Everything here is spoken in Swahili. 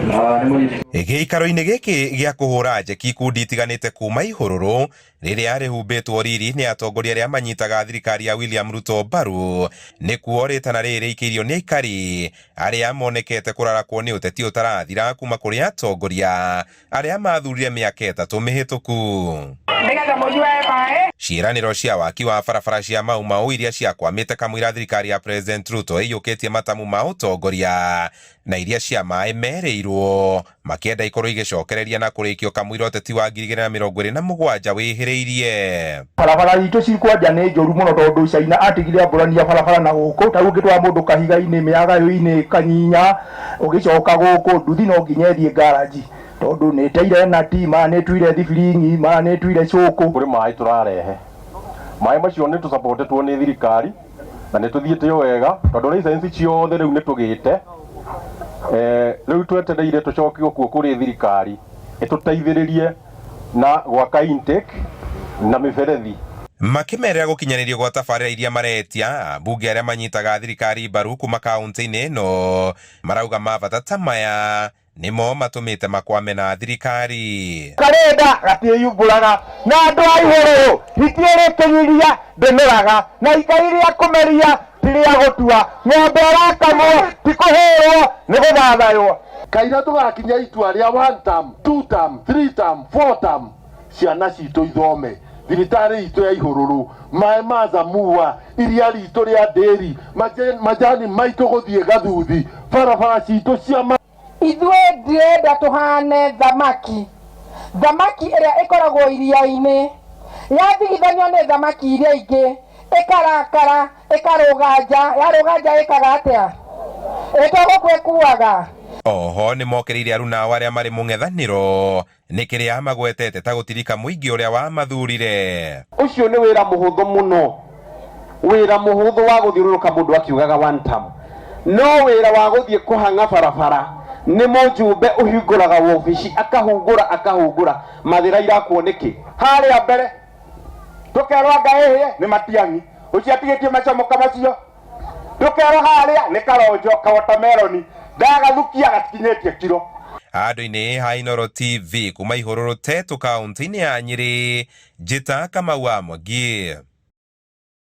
Gĩikaro-inĩ gĩkĩ gĩa kũhũra njeki ikundi itiganĩte kuma Ihũrũrũ rĩrĩa rĩhumbĩtwo riri nĩ atongoria arĩa manyitaga thirikari ya William Ruto mbaru, nĩkuo rĩtana rĩrĩ rĩikĩirio nĩ aikari arĩa monekete kũrarakwo nĩ ũteti ũtarathira kuma kũrĩ atongoria arĩa mathurire mĩaka 3 mĩhĩtũku. Ciĩranĩro cia waki wa barabara cia Mau Mau iria ciakwamĩte kamũira thirikari ya President Ruto ĩiyũkĩtie matamu ma ũtongoria na iria cia maĩ merĩirwo makĩenda ikorwo igĩcokereria na kũrĩkio kamũira ũteti wa 2027 wĩhĩrĩirie. Barabara itũ cikwanja nĩ njũru mũno tondũ Caina atigire amburania barabara na gũkũ ta ũngĩtwara mũndũ kahiga-inĩ mĩagayo-inĩ kanyinya ũgĩcoka gũkũ nduthi no nginya thiĩ garaji tondũ nĩ teire na tima nĩ tuire thibiringi ma nĩ tuire cũkũ kũrĩ maĩ tũrarehe maĩ macio nĩ tũsapotetwo nĩ thirikari na nĩ tũthiĩte wega tondũ license ciothe rĩu nĩ tũgĩte rĩu twetereire tũcokio kuo kũrĩ thirikari ĩtũteithĩrĩrie na gwaka intake na mĩberethi. Makĩmerera gũkinyanĩrio gwa tabarĩra iria maretia mbunge arĩa manyitaga thirikari mbaru kuma kaunti-inĩ ĩno marauga mabata ta maya nĩmo matũmĩte makwame na thirikari. Karenda gatiĩyumbũraga na andũ a Ihũrũrũ itiĩrĩkĩnyiria ndĩmĩraga na ikairia kũmeria tiria gũtua ng'ombe arakamwo ti kũhũrwo nĩ gũthathaywo. Kaira tũgakinya itua rĩa 1 term 2 term 3 term 4 term ciana citũ ithome thibitarĩ itũ ya Ihũrũrũ maĩ ma Zamua iria ritũ rĩa ndĩri majani maitũ gũthiĩ Gathuthi barabara citũ cia ithuĩ ndĩrenda tũhane thamaki ĩrĩa ĩkoragwo iria-inĩ yathigithanio nĩ thamaki iria ingĩ ĩkarakara ĩkarũganja yarũganja ĩkaga atĩa ĩtogũkũ ĩkuaga. Oho nĩ mokereire aruna arĩa marĩ mũng'ethanĩro nĩ kĩrĩa magwetete ta gũtirika mũingĩ ũrĩa wamathurire. Ũcio nĩ wĩra mũhũthũ mũno, wĩra mũhũthũ wa gũthiũrũrũka mũndũ akiugaga 1 term, no wĩra wa gũthiĩ kũhang'a barabara nĩ mũjumbe ũhingũraga wobici akahungũra mathĩra irakwo nĩkĩ harĩa mbere tũkerwo ngaĩhĩe nĩ matiang'i ũcio atigĩtie macomoka macio tũkerwo harĩa nĩ karonjo kawotameroni ndagathukia gatikinyĩtie kiro. Handũ-inĩ ha Inooro TV kuma Ihũrũrũ Tetu kaunti-inĩ ya Nyĩrĩ, njĩta Kamau wa Mwangi.